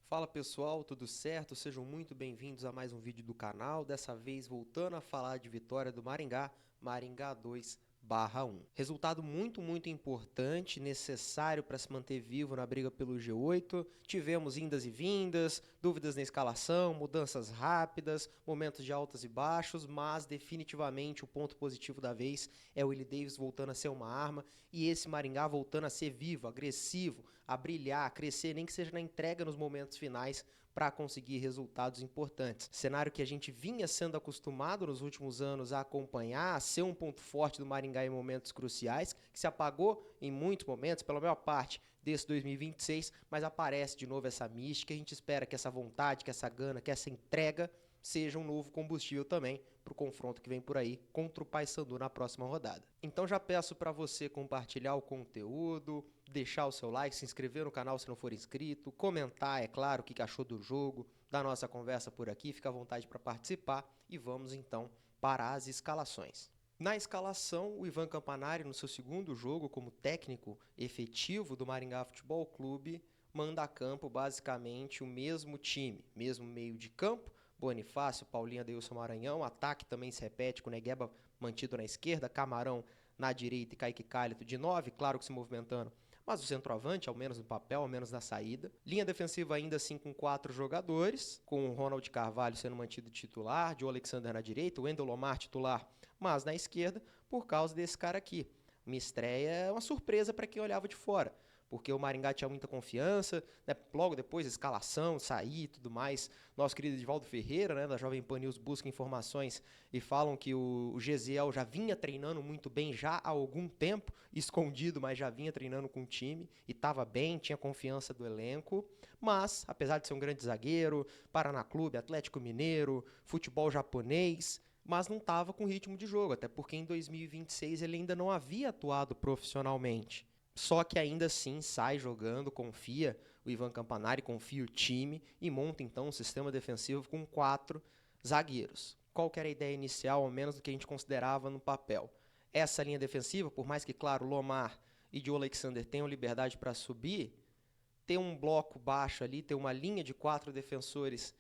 Fala pessoal, tudo certo? Sejam muito bem-vindos a mais um vídeo do canal, dessa vez voltando a falar de vitória do Maringá, Maringá 2/1. Resultado muito importante, necessário para se manter vivo na briga pelo G8. Tivemos indas e vindas, dúvidas na escalação, mudanças rápidas, momentos de altos e baixos, mas definitivamente o ponto positivo da vez é o Willie Davis voltando a ser uma arma e esse Maringá voltando a ser vivo, agressivo, a brilhar, a crescer, nem que seja na entrega nos momentos finais para conseguir resultados importantes. Cenário que a gente vinha sendo acostumado nos últimos anos a acompanhar, a ser um ponto forte do Maringá em momentos cruciais, que se apagou em muitos momentos, pela maior parte desse 2026, mas aparece de novo essa mística. A gente espera que essa vontade, que essa gana, que essa entrega seja um novo combustível também para o confronto que vem por aí contra o Paysandu na próxima rodada. Então já peço para você compartilhar o conteúdo, deixar o seu like, se inscrever no canal se não for inscrito, comentar, é claro, o que achou do jogo, da nossa conversa por aqui, fica à vontade para participar e vamos então para as escalações. Na escalação, o Ivan Campanari, no seu segundo jogo como técnico efetivo do Maringá Futebol Clube, manda a campo basicamente o mesmo time, mesmo meio de campo, Bonifácio, Paulinho, Adeilson Maranhão, ataque também se repete com Negueba mantido na esquerda, Camarão na direita e Kaique Cálito de 9, claro que se movimentando, mas o centroavante, ao menos no papel, ao menos na saída. Linha defensiva ainda assim com 4 jogadores, com o Ronald Carvalho sendo mantido titular, Joe Alexander na direita, o Wendel Lomar titular, mas na esquerda, por causa desse cara aqui. Uma estreia é uma surpresa para quem olhava de fora, porque o Maringá tinha muita confiança, né? Logo depois, escalação, sair e tudo mais. Nosso querido Edivaldo Ferreira, né, da Jovem Pan News, busca informações e falam que o Gesiel já vinha treinando muito bem já há algum tempo, escondido, mas já vinha treinando com o time e estava bem, tinha confiança do elenco. Mas, apesar de ser um grande zagueiro, Paraná Clube, Atlético Mineiro, futebol japonês, mas não estava com ritmo de jogo, até porque em 2026 ele ainda não havia atuado profissionalmente. Só que ainda assim sai jogando, confia o Ivan Campanari, confia o time e monta então um sistema defensivo com 4 zagueiros. Qual que era a ideia inicial, ao menos do que a gente considerava no papel? Essa linha defensiva, por mais que, claro, Lomar e Joe Alexander tenham liberdade para subir, ter um bloco baixo ali, ter uma linha de 4 defensores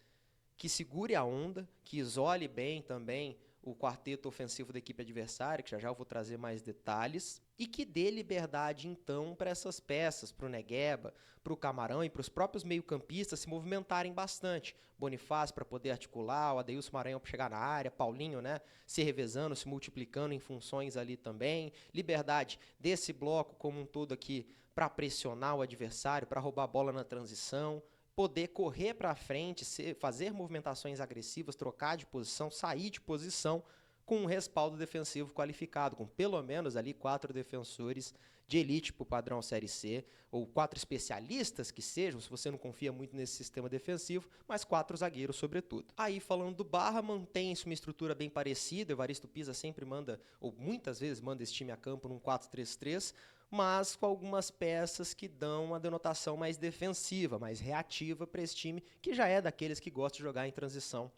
que segure a onda, que isole bem também o quarteto ofensivo da equipe adversária, que já eu vou trazer mais detalhes, e que dê liberdade então para essas peças, para o Negueba, para o Camarão e para os próprios meio-campistas se movimentarem bastante. Bonifácio para poder articular, o Adeilson Maranhão para chegar na área, Paulinho, né, se revezando, se multiplicando em funções ali também. Liberdade desse bloco como um todo aqui para pressionar o adversário, para roubar a bola na transição, poder correr para frente, fazer movimentações agressivas, trocar de posição, sair de posição com um respaldo defensivo qualificado, com pelo menos ali 4 defensores de elite para o padrão Série C, ou 4 especialistas que sejam, se você não confia muito nesse sistema defensivo, mas 4 zagueiros sobretudo. Aí falando do Barra, mantém-se uma estrutura bem parecida, Evaristo Pisa sempre manda, ou muitas vezes manda esse time a campo num 4-3-3, mas com algumas peças que dão uma denotação mais defensiva, mais reativa para esse time, que já é daqueles que gosta de jogar em transição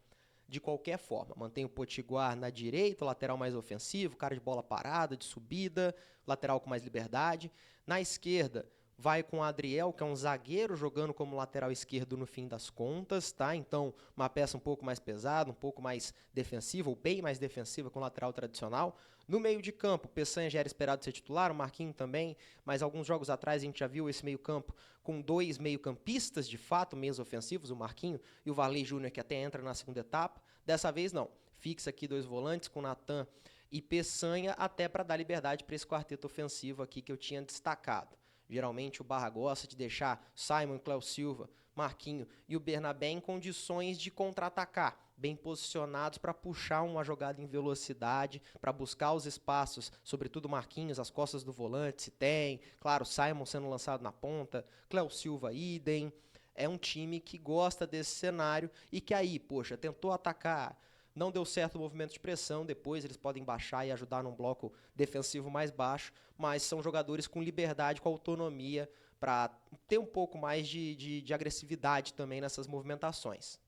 de qualquer forma. Mantém o Potiguar na direita, lateral mais ofensivo, cara de bola parada, de subida, lateral com mais liberdade. Na esquerda, vai com o Adriel, que é um zagueiro jogando como lateral esquerdo no fim das contas, tá? Então, uma peça um pouco mais pesada, um pouco mais defensiva, ou bem mais defensiva com o lateral tradicional. No meio de campo, o Peçanha já era esperado ser titular, o Marquinhos também, mas alguns jogos atrás a gente já viu esse meio campo com 2 meio-campistas, de fato, meios ofensivos, o Marquinhos e o Varley Júnior, que até entra na segunda etapa. Dessa vez, não. Fixa aqui 2 volantes com Natan e Peçanha, até para dar liberdade para esse quarteto ofensivo aqui que eu tinha destacado. Geralmente o Barra gosta de deixar Simon, Cléo Silva, Marquinho e o Bernabé em condições de contra-atacar, bem posicionados para puxar uma jogada em velocidade, para buscar os espaços, sobretudo Marquinhos, as costas do volante, se tem. Claro, Simon sendo lançado na ponta, Cléo Silva, idem. É um time que gosta desse cenário e que aí, poxa, tentou atacar, não deu certo o movimento de pressão, depois eles podem baixar e ajudar num bloco defensivo mais baixo, mas são jogadores com liberdade, com autonomia, para ter um pouco mais de agressividade também nessas movimentações.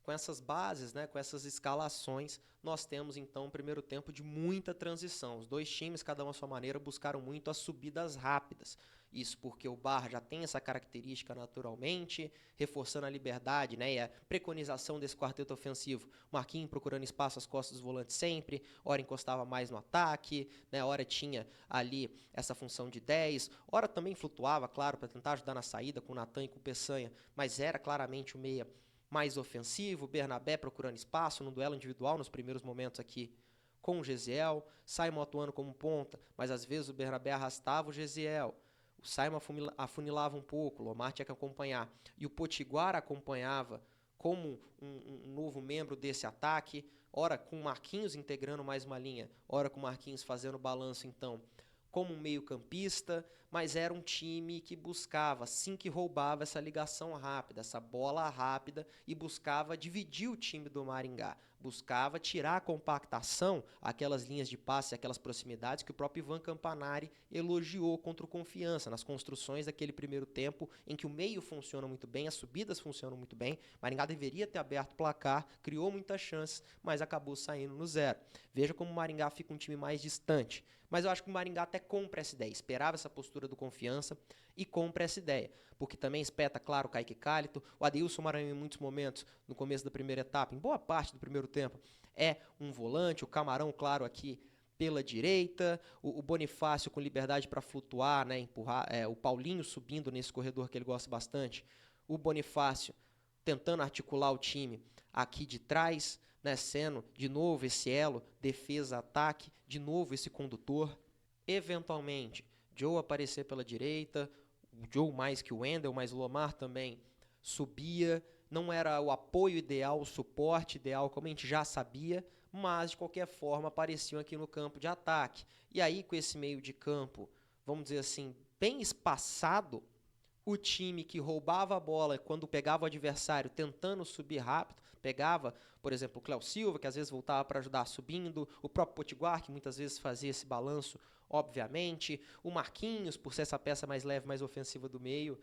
Com essas bases, né, com essas escalações, nós temos então um primeiro tempo de muita transição. Os dois times, cada um à sua maneira, buscaram muito as subidas rápidas. Isso porque o Barra já tem essa característica naturalmente, reforçando a liberdade, né, e a preconização desse quarteto ofensivo. Marquinhos procurando espaço às costas dos volantes sempre, ora encostava mais no ataque, né, ora tinha ali essa função de 10, ora também flutuava, claro, para tentar ajudar na saída com o Natan e com o Peçanha, mas era claramente o meia mais ofensivo, Bernabé procurando espaço no duelo individual nos primeiros momentos aqui com o Gesiel, Simon atuando como ponta, mas às vezes o Bernabé arrastava o Gesiel, o Simon afunilava um pouco, o Lomar tinha que acompanhar, e o Potiguar acompanhava como um novo membro desse ataque, ora com o Marquinhos integrando mais uma linha, ora com o Marquinhos fazendo balanço então como um meio-campista, mas era um time que buscava, assim que roubava, essa ligação rápida, essa bola rápida, e buscava dividir o time do Maringá, buscava tirar a compactação, aquelas linhas de passe, aquelas proximidades que o próprio Ivan Campanari elogiou contra o Confiança, nas construções daquele primeiro tempo, em que o meio funciona muito bem, as subidas funcionam muito bem, Maringá deveria ter aberto o placar, criou muitas chances, mas acabou saindo no 0. Veja como o Maringá fica um time mais distante. Mas eu acho que o Maringá até compra essa ideia, esperava essa postura do Confiança e compra essa ideia, porque também espeta, claro, o Kaique Cálito, o Adeilson Maranhão em muitos momentos, no começo da primeira etapa, em boa parte do primeiro tempo, é um volante, o Camarão, claro, aqui pela direita, o Bonifácio com liberdade para flutuar, né, empurrar, o Paulinho subindo nesse corredor que ele gosta bastante, o Bonifácio tentando articular o time aqui de trás, né, sendo de novo esse elo, defesa-ataque, de novo esse condutor. Eventualmente, Joe aparecer pela direita, o Joe mais que o Wendel, mas o Lomar também subia. Não era o apoio ideal, o suporte ideal, como a gente já sabia, mas de qualquer forma apareciam aqui no campo de ataque. E aí, com esse meio de campo, vamos dizer assim, bem espaçado, o time que roubava a bola quando pegava o adversário tentando subir rápido, pegava, por exemplo, o Cléo Silva, que às vezes voltava para ajudar subindo, o próprio Potiguar, que muitas vezes fazia esse balanço, obviamente, o Marquinhos, por ser essa peça mais leve, mais ofensiva do meio,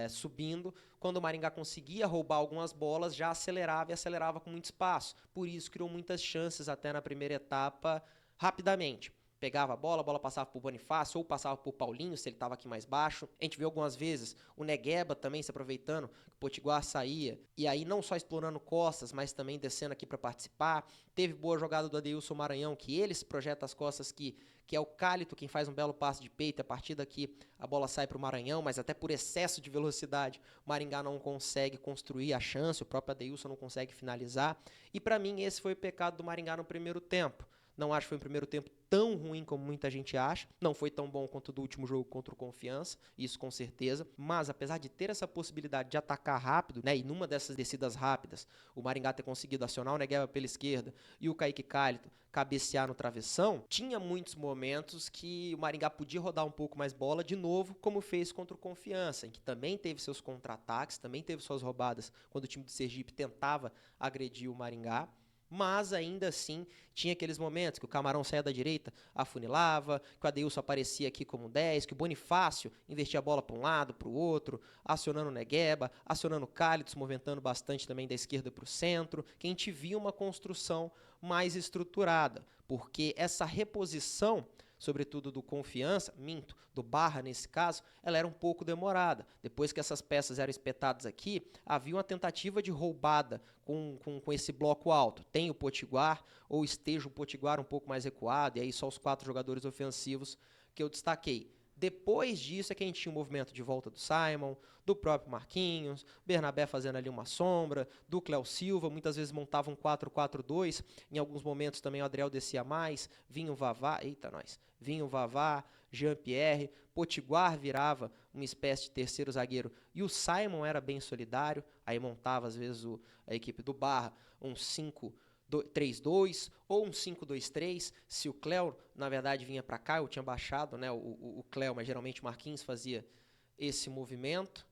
subindo. Quando o Maringá conseguia roubar algumas bolas, já acelerava e acelerava com muito espaço. Por isso criou muitas chances até na primeira etapa, rapidamente. Pegava a bola passava por Bonifácio ou passava por Paulinho, se ele estava aqui mais baixo. A gente viu algumas vezes o Negueba também se aproveitando, que o Potiguar saía, e aí não só explorando costas, mas também descendo aqui para participar. Teve boa jogada do Adeilson Maranhão, que ele se projeta as costas, que é o Cálito quem faz um belo passe de peito, a partir daqui a bola sai para o Maranhão, mas até por excesso de velocidade, o Maringá não consegue construir a chance, o próprio Adeilson não consegue finalizar, e para mim esse foi o pecado do Maringá no primeiro tempo. Não acho que foi um primeiro tempo tão ruim como muita gente acha. Não foi tão bom quanto o do último jogo contra o Confiança, isso com certeza. Mas apesar de ter essa possibilidade de atacar rápido, né, e numa dessas descidas rápidas, o Maringá ter conseguido acionar o Negueba pela esquerda e o Kaique Cálito cabecear no travessão, tinha muitos momentos que o Maringá podia rodar um pouco mais bola de novo, como fez contra o Confiança, em que também teve seus contra-ataques, também teve suas roubadas quando o time do Sergipe tentava agredir o Maringá. Mas ainda assim tinha aqueles momentos que o Camarão saía da direita, afunilava, que o Adeilson aparecia aqui como 10, que o Bonifácio investia a bola para um lado, para o outro, acionando o Negueba, acionando o Cálido, se movimentando bastante também da esquerda para o centro, que a gente via uma construção mais estruturada, porque essa reposição, sobretudo do Confiança, do Barra nesse caso, ela era um pouco demorada. Depois que essas peças eram espetadas aqui, havia uma tentativa de roubada com esse bloco alto. Tem o Potiguar, ou esteja o Potiguar um pouco mais recuado, e aí só os 4 jogadores ofensivos que eu destaquei. Depois disso é que a gente tinha um movimento de volta do Simon, do próprio Marquinhos, Bernabé fazendo ali uma sombra, do Cléo Silva, muitas vezes montava um 4-4-2, em alguns momentos também o Adriel descia mais, vinha o Vavá, Jean-Pierre, Potiguar virava uma espécie de terceiro zagueiro e o Simon era bem solidário, aí montava às vezes a equipe do Barra um 5-3-2 ou um 5-2-3, se o Cléo, na verdade, vinha para cá, eu tinha baixado, né, o Cléo, mas geralmente o Marquinhos fazia esse movimento,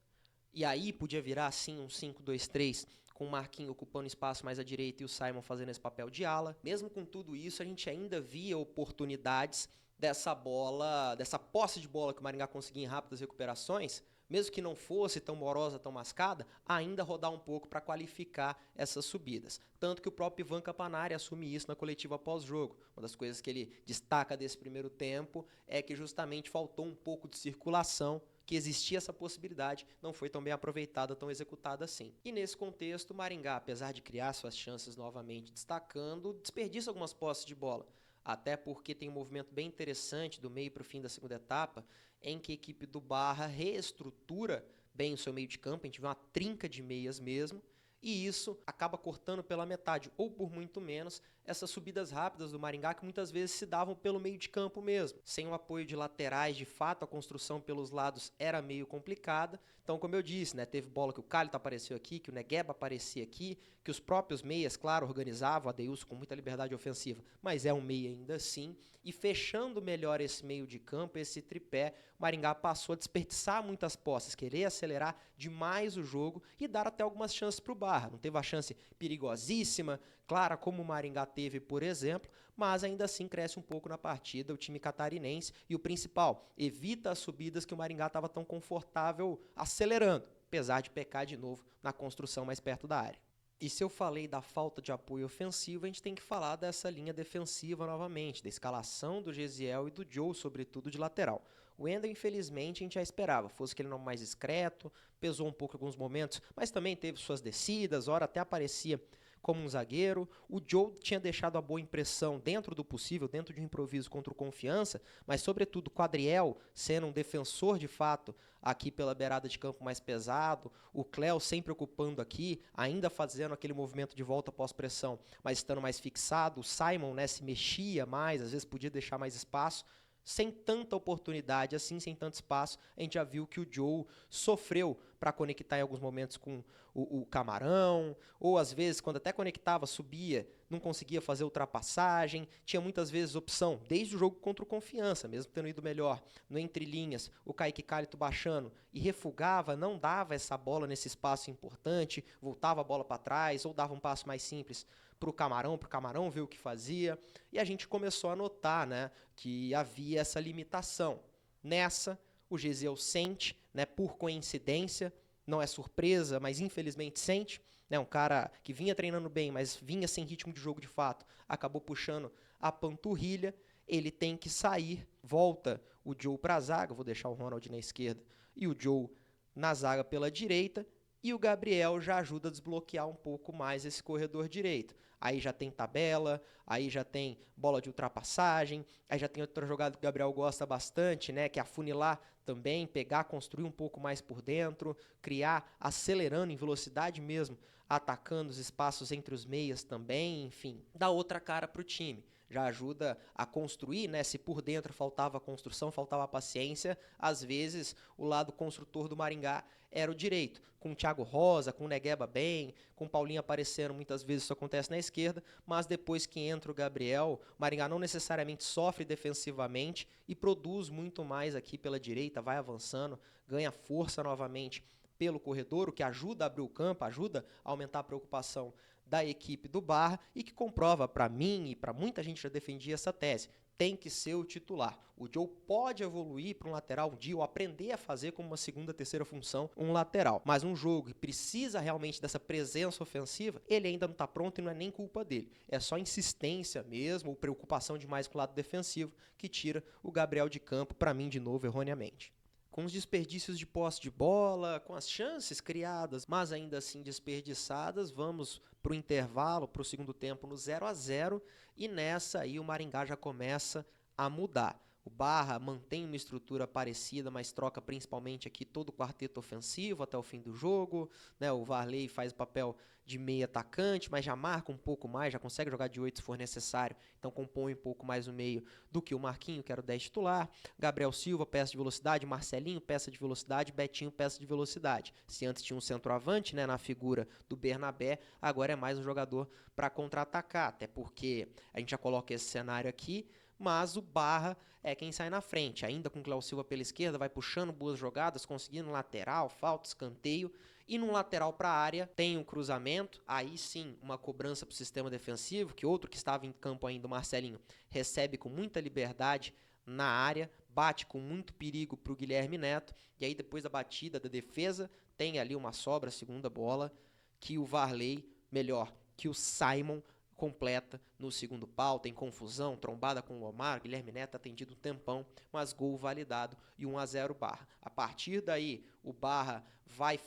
e aí podia virar assim um 5-2-3, com o Marquinhos ocupando espaço mais à direita e o Simon fazendo esse papel de ala. Mesmo com tudo isso, a gente ainda via oportunidades dessa bola, dessa posse de bola que o Maringá conseguia em rápidas recuperações, mesmo que não fosse tão morosa, tão mascada, ainda rodar um pouco para qualificar essas subidas. Tanto que o próprio Ivan Campanari assume isso na coletiva pós-jogo. Uma das coisas que ele destaca desse primeiro tempo é que justamente faltou um pouco de circulação, que existia essa possibilidade, não foi tão bem aproveitada, tão executada assim. E nesse contexto, o Maringá, apesar de criar suas chances novamente destacando, desperdiça algumas posses de bola. Até porque tem um movimento bem interessante do meio para o fim da segunda etapa, em que a equipe do Barra reestrutura bem o seu meio de campo, a gente vê uma trinca de meias mesmo, e isso acaba cortando pela metade, ou por muito menos, essas subidas rápidas do Maringá que muitas vezes se davam pelo meio de campo mesmo. Sem o apoio de laterais, de fato, a construção pelos lados era meio complicada. Então, como eu disse, né, teve bola que o Cálito apareceu aqui, que o Negueba aparecia aqui, que os próprios meias, claro, organizavam, o Adeilson com muita liberdade ofensiva, mas é um meia ainda assim. E fechando melhor esse meio de campo, esse tripé, o Maringá passou a desperdiçar muitas posses, querer acelerar demais o jogo e dar até algumas chances para o Barra. Não teve a chance perigosíssima, clara como o Maringá teve, por exemplo, mas ainda assim cresce um pouco na partida o time catarinense e o principal, evita as subidas que o Maringá estava tão confortável acelerando, apesar de pecar de novo na construção mais perto da área. E se eu falei da falta de apoio ofensivo, a gente tem que falar dessa linha defensiva novamente, da escalação do Gesiel e do Joe, sobretudo de lateral. O Wendel, infelizmente, a gente já esperava, fosse aquele nome mais discreto, pesou um pouco em alguns momentos, mas também teve suas descidas, ora até aparecia como um zagueiro. O Joe tinha deixado a boa impressão dentro do possível, dentro de um improviso contra o Confiança, mas sobretudo o Adriel sendo um defensor de fato aqui pela beirada de campo mais pesado, o Cléo sempre ocupando aqui, ainda fazendo aquele movimento de volta pós-pressão, mas estando mais fixado, o Simon, né, se mexia mais, às vezes podia deixar mais espaço, sem tanta oportunidade assim, sem tanto espaço, a gente já viu que o Joe sofreu para conectar em alguns momentos com o Camarão, ou às vezes, quando até conectava, subia, não conseguia fazer ultrapassagem, tinha muitas vezes opção, desde o jogo contra o Confiança, mesmo tendo ido melhor, no entre linhas, o Kaique Cálito baixando, e refugava, não dava essa bola nesse espaço importante, voltava a bola para trás, ou dava um passo mais simples para o Camarão ver o que fazia, e a gente começou a notar, né, que havia essa limitação. Nessa, o Gesiel sente, né, por coincidência, não é surpresa, mas infelizmente sente, né, um cara que vinha treinando bem, mas vinha sem ritmo de jogo de fato, acabou puxando a panturrilha, ele tem que sair, volta o Joe para a zaga, vou deixar o Ronald na esquerda, e o Joe na zaga pela direita, e o Gabriel já ajuda a desbloquear um pouco mais esse corredor direito. Aí já tem tabela, aí já tem bola de ultrapassagem, aí já tem outra jogada que o Gabriel gosta bastante, né, que é afunilar também, pegar, construir um pouco mais por dentro, criar, acelerando em velocidade mesmo, atacando os espaços entre os meias também, enfim, dá outra cara para o time. Já ajuda a construir, né? Se por dentro faltava a construção, faltava a paciência, às vezes o lado construtor do Maringá era o direito, com o Thiago Rosa, com o Negueba bem, com o Paulinho aparecendo, muitas vezes isso acontece na esquerda, mas depois que entra o Gabriel, o Maringá não necessariamente sofre defensivamente e produz muito mais aqui pela direita, vai avançando, ganha força novamente pelo corredor, o que ajuda a abrir o campo, ajuda a aumentar a preocupação da equipe do Barra e que comprova para mim e para muita gente já defendia essa tese. Tem que ser o titular. O Joe pode evoluir para um lateral um dia ou aprender a fazer como uma segunda, terceira função um lateral. Mas um jogo que precisa realmente dessa presença ofensiva, ele ainda não está pronto e não é nem culpa dele. É só insistência mesmo ou preocupação demais com o lado defensivo que tira o Gabriel de campo, para mim, de novo, erroneamente. Com os desperdícios de posse de bola, com as chances criadas, mas ainda assim desperdiçadas, vamos para o intervalo, para o segundo tempo no 0-0, e nessa aí o Maringá já começa a mudar. O Barra mantém uma estrutura parecida, mas troca principalmente aqui todo o quarteto ofensivo até o fim do jogo, né? O Varley faz o papel de meio atacante, mas já marca um pouco mais, já consegue jogar de 8 se for necessário, então compõe um pouco mais o meio do que o Marquinho, que era o 10 titular. Gabriel Silva, peça de velocidade, Marcelinho, peça de velocidade, Betinho, peça de velocidade. Se antes tinha um centroavante, né, na figura do Bernabé, agora é mais um jogador para contra-atacar, até porque a gente já coloca esse cenário aqui, mas o Barra é quem sai na frente, ainda com o Cléo Silva pela esquerda, vai puxando boas jogadas, conseguindo lateral, falta, escanteio, e num lateral para a área tem um cruzamento, aí sim uma cobrança para o sistema defensivo, que outro que estava em campo ainda, o Marcelinho, recebe com muita liberdade na área, bate com muito perigo para o Guilherme Neto, e aí depois da batida da defesa, tem ali uma sobra, segunda bola, que o Varley, melhor, que o Simon completa no segundo pau, tem confusão, trombada com o Omar, Guilherme Neto atendido um tempão, mas gol validado e 1-0 Barra. A partir daí, o Barra vai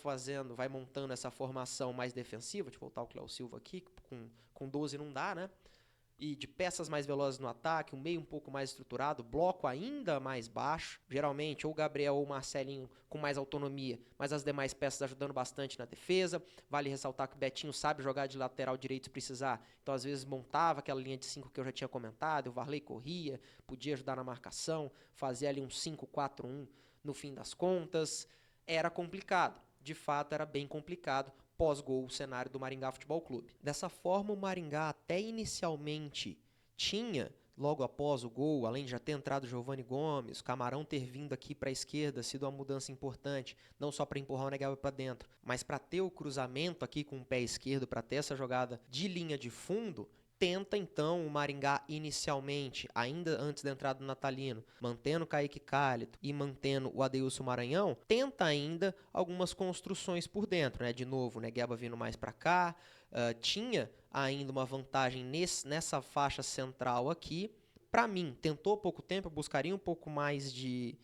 montando essa formação mais defensiva, deixa eu voltar o Cléo Silva aqui, com 12 não dá, né? E de peças mais velozes no ataque, um meio um pouco mais estruturado, bloco ainda mais baixo, geralmente ou o Gabriel ou o Marcelinho com mais autonomia, mas as demais peças ajudando bastante na defesa. Vale ressaltar que o Betinho sabe jogar de lateral direito se precisar, então às vezes montava aquela linha de 5 que eu já tinha comentado, o Varley corria, podia ajudar na marcação, fazia ali um 5-4-1 no fim das contas. Era complicado, de fato era bem complicado, pós-gol o cenário do Maringá Futebol Clube. Dessa forma, o Maringá até inicialmente tinha, logo após o gol, além de já ter entrado o Giovani Gomes, o Camarão ter vindo aqui para a esquerda, sido uma mudança importante, não só para empurrar o Negueba para dentro, mas para ter o cruzamento aqui com o pé esquerdo, para ter essa jogada de linha de fundo. Tenta então o Maringá inicialmente, ainda antes da entrada do Natalino, mantendo o Kaique Cálito e mantendo o Adeilson Maranhão, tenta ainda algumas construções por dentro, né? De novo, o Negueba vindo mais para cá, tinha ainda uma vantagem nessa faixa central aqui. Para mim, tentou pouco tempo, buscaria um pouco mais de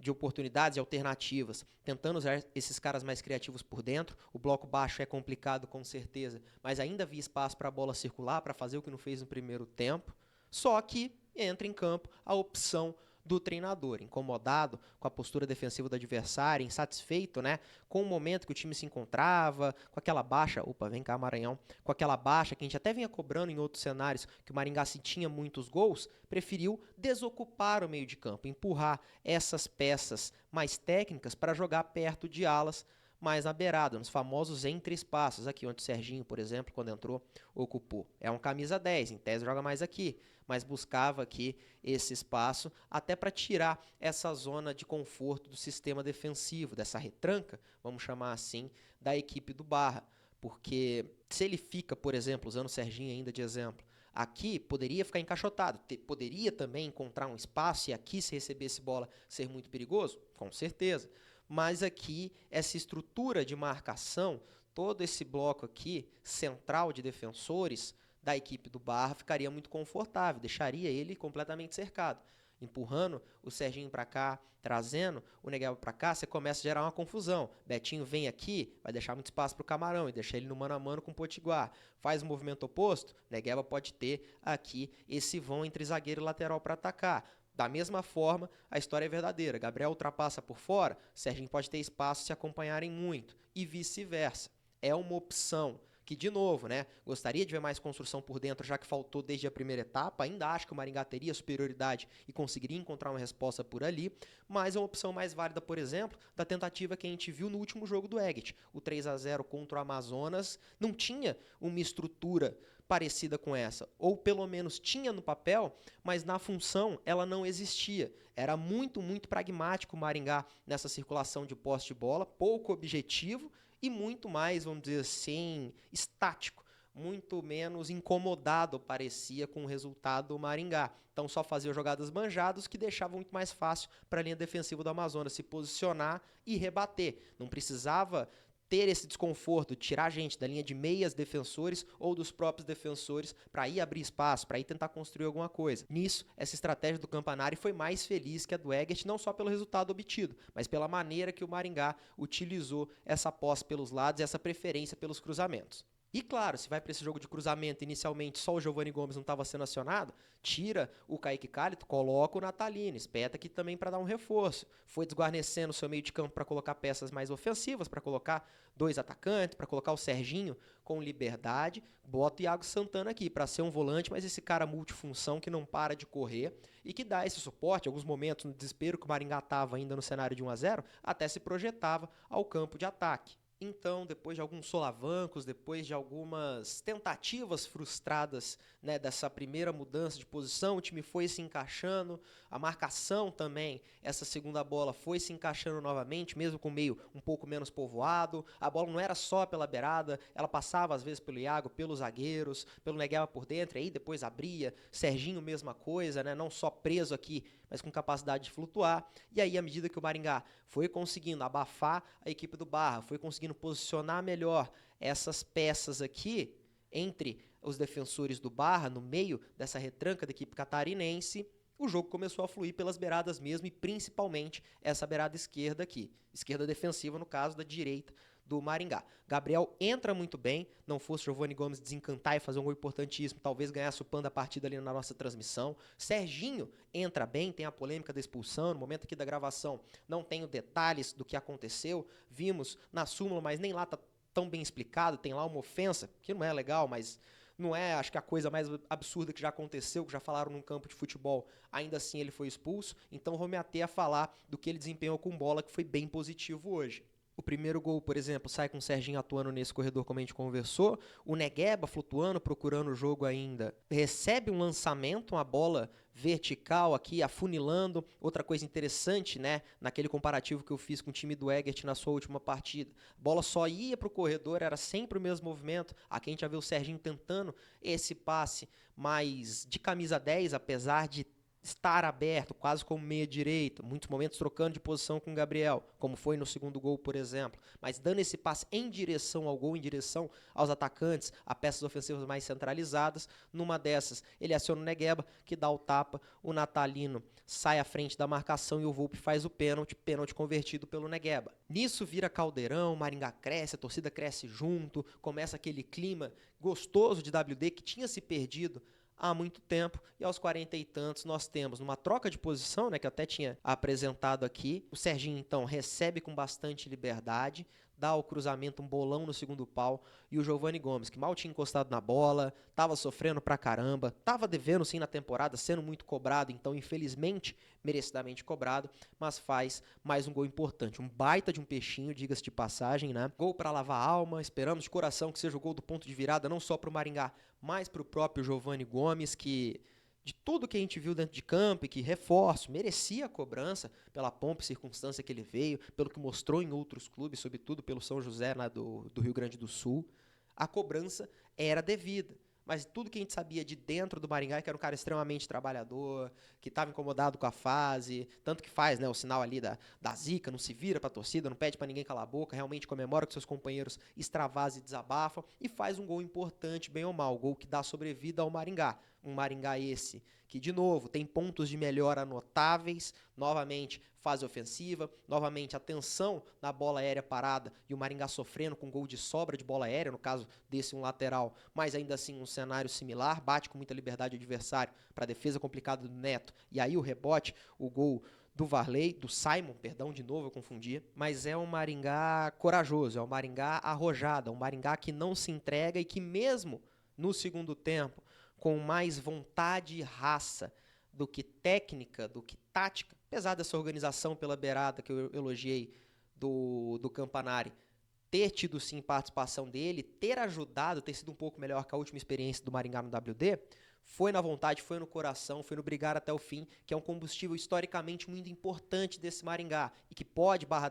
oportunidades e alternativas, tentando usar esses caras mais criativos por dentro. O bloco baixo é complicado, com certeza, mas ainda havia espaço para a bola circular, para fazer o que não fez no primeiro tempo. Só que entra em campo a opção do treinador, incomodado com a postura defensiva do adversário, insatisfeito, né, com o momento que o time se encontrava, com aquela baixa, vem cá Maranhão, com aquela baixa que a gente até vinha cobrando em outros cenários, que o Maringá se tinha muitos gols, preferiu desocupar o meio de campo, empurrar essas peças mais técnicas para jogar perto de alas, mais na beirada, nos famosos entre-espaços, aqui onde o Serginho, por exemplo, quando entrou, ocupou. É um camisa 10, em tese joga mais aqui, mas buscava aqui esse espaço até para tirar essa zona de conforto do sistema defensivo, dessa retranca, vamos chamar assim, da equipe do Barra. Porque se ele fica, por exemplo, usando o Serginho ainda de exemplo, aqui poderia ficar encaixotado, poderia também encontrar um espaço e aqui, se recebesse bola, ser muito perigoso? Com certeza. Mas aqui, essa estrutura de marcação, todo esse bloco aqui, central de defensores da equipe do Barra, ficaria muito confortável, deixaria ele completamente cercado. Empurrando o Serginho para cá, trazendo o Negueba para cá, você começa a gerar uma confusão. Betinho vem aqui, vai deixar muito espaço para o Camarão e deixar ele no mano a mano com o Potiguar. Faz o movimento oposto, Negueba pode ter aqui esse vão entre zagueiro e lateral para atacar. Da mesma forma, a história é verdadeira. Gabriel ultrapassa por fora, Serginho pode ter espaço se acompanharem muito, e vice-versa. É uma opção que, de novo, né, gostaria de ver mais construção por dentro, já que faltou desde a primeira etapa. Ainda acho que o Maringá teria superioridade e conseguiria encontrar uma resposta por ali, mas é uma opção mais válida, por exemplo, da tentativa que a gente viu no último jogo do Eggett. O 3-0 contra o Amazonas não tinha uma estrutura parecida com essa, ou pelo menos tinha no papel, mas na função ela não existia. Era muito pragmático o Maringá nessa circulação de posse de bola, pouco objetivo e muito mais, vamos dizer assim, estático, muito menos incomodado parecia com o resultado do Maringá. Então só fazia jogadas manjadas que deixavam muito mais fácil para a linha defensiva do Amazonas se posicionar e rebater. Não precisava ter esse desconforto, tirar gente da linha de meias defensores ou dos próprios defensores para ir abrir espaço, para ir tentar construir alguma coisa. Nisso, essa estratégia do Campanari foi mais feliz que a do Eggert, não só pelo resultado obtido, mas pela maneira que o Maringá utilizou essa posse pelos lados e essa preferência pelos cruzamentos. E claro, se vai para esse jogo de cruzamento, inicialmente só o Giovani Gomes não estava sendo acionado, tira o Kaique Cálito, coloca o Natalino, espeta aqui também para dar um reforço. Foi desguarnecendo o seu meio de campo para colocar peças mais ofensivas, para colocar 2 atacantes, para colocar o Serginho com liberdade, bota o Iago Santana aqui para ser um volante, mas esse cara multifunção que não para de correr e que dá esse suporte, em alguns momentos no desespero que o Maringá estava ainda no cenário de 1-0, até se projetava ao campo de ataque. Então, depois de alguns solavancos, depois de algumas tentativas frustradas, né, dessa primeira mudança de posição, o time foi se encaixando, a marcação também, essa segunda bola foi se encaixando novamente, mesmo com o meio um pouco menos povoado, a bola não era só pela beirada, ela passava às vezes pelo Iago, pelos zagueiros, pelo Negueba por dentro, e aí depois abria, Serginho mesma coisa, né, não só preso aqui mas com capacidade de flutuar. E aí, à medida que o Maringá foi conseguindo abafar a equipe do Barra, foi conseguindo posicionar melhor essas peças aqui entre os defensores do Barra, no meio dessa retranca da equipe catarinense, o jogo começou a fluir pelas beiradas mesmo, e principalmente essa beirada esquerda aqui. Esquerda defensiva, no caso, da direita do Maringá. Gabriel entra muito bem, não fosse Giovani Gomes desencantar e fazer um gol importantíssimo, talvez ganhasse o PAN da partida ali na nossa transmissão. Serginho entra bem, tem a polêmica da expulsão, no momento aqui da gravação não tenho detalhes do que aconteceu, vimos na súmula, mas nem lá tá tão bem explicado, tem lá uma ofensa, que não é legal, mas não é, acho que a coisa mais absurda que já aconteceu, que já falaram num campo de futebol, ainda assim ele foi expulso, então vou me ater a falar do que ele desempenhou com bola, que foi bem positivo hoje. O primeiro gol, por exemplo, sai com o Serginho atuando nesse corredor, como a gente conversou. O Negueba flutuando, procurando o jogo ainda. Recebe um lançamento, uma bola vertical aqui, afunilando. Outra coisa interessante, né, naquele comparativo que eu fiz com o time do Egert na sua última partida. A bola só ia para o corredor, era sempre o mesmo movimento. Aqui a gente já vê o Serginho tentando esse passe mais de camisa 10, apesar de estar aberto, quase como meia-direita, muitos momentos trocando de posição com o Gabriel, como foi no segundo gol, por exemplo, mas dando esse passe em direção ao gol, em direção aos atacantes, a peças ofensivas mais centralizadas. Numa dessas, ele aciona o Negueba, que dá o tapa, o Natalino sai à frente da marcação e o Volpi faz o pênalti convertido pelo Negueba. Nisso vira caldeirão, Maringá cresce, a torcida cresce junto, começa aquele clima gostoso de WD que tinha se perdido há muito tempo, e aos 40 e tantos nós temos numa troca de posição, né, que eu até tinha apresentado aqui. O Serginho então recebe com bastante liberdade, dá o cruzamento, um bolão no segundo pau, e o Giovani Gomes, que mal tinha encostado na bola, estava sofrendo pra caramba, estava devendo sim na temporada, sendo muito cobrado, então infelizmente merecidamente cobrado, mas faz mais um gol importante, um baita de um peixinho, diga-se de passagem, né? Gol para lavar a alma, esperamos de coração que seja o gol do ponto de virada, não só para o Maringá, mas para o próprio Giovani Gomes, que de tudo que a gente viu dentro de campo e que, reforço, merecia a cobrança pela pompa e circunstância que ele veio, pelo que mostrou em outros clubes, sobretudo pelo São José do Rio Grande do Sul, a cobrança era devida. Mas tudo que a gente sabia de dentro do Maringá, que era um cara extremamente trabalhador, que estava incomodado com a fase, tanto que faz, né, o sinal ali da zica, não se vira para a torcida, não pede para ninguém calar a boca, realmente comemora com seus companheiros, extravasa e desabafa, e faz um gol importante, bem ou mal, o gol que dá sobrevida ao Maringá. Um Maringá esse que, de novo, tem pontos de melhora notáveis, novamente fase ofensiva, novamente atenção na bola aérea parada e o Maringá sofrendo com gol de sobra de bola aérea, no caso desse um lateral, mas ainda assim um cenário similar, bate com muita liberdade o adversário para a defesa complicada do Neto, e aí o rebote, o gol do Varley, do Simon, perdão, de novo eu confundia, mas é um Maringá corajoso, é um Maringá arrojado, é um Maringá que não se entrega e que mesmo no segundo tempo, com mais vontade e raça do que técnica, do que tática, apesar dessa organização pela beirada que eu elogiei do Campanari, ter tido sim participação dele, ter ajudado, ter sido um pouco melhor que a última experiência do Maringá no WD, foi na vontade, foi no coração, foi no brigar até o fim, que é um combustível historicamente muito importante desse Maringá e que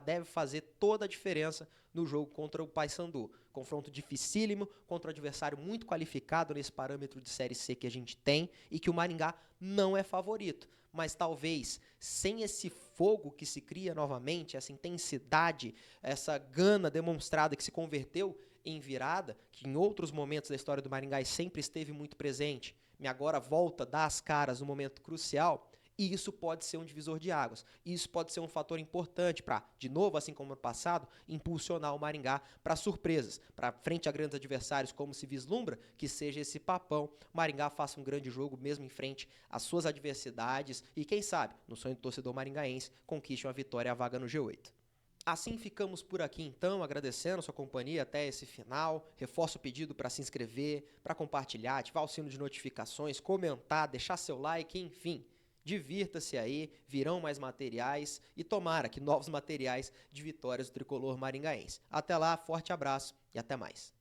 deve fazer toda a diferença no jogo contra o Paysandu. Confronto dificílimo contra um adversário muito qualificado nesse parâmetro de Série C que a gente tem e que o Maringá não é favorito. Mas talvez sem esse fogo que se cria novamente, essa intensidade, essa gana demonstrada que se converteu em virada, que em outros momentos da história do Maringá sempre esteve muito presente, e agora volta a dar as caras no momento crucial, e isso pode ser um divisor de águas. Isso pode ser um fator importante para, de novo, assim como no passado, impulsionar o Maringá para surpresas, para frente a grandes adversários, como se vislumbra, que seja esse papão, o Maringá faça um grande jogo mesmo em frente às suas adversidades e, quem sabe, no sonho do torcedor maringaense, conquiste uma vitória e a vaga no G8. Assim ficamos por aqui então, agradecendo a sua companhia até esse final. Reforço o pedido para se inscrever, para compartilhar, ativar o sino de notificações, comentar, deixar seu like, enfim. Divirta-se aí, virão mais materiais e tomara que novos materiais de vitórias do tricolor maringaense. Até lá, forte abraço e até mais.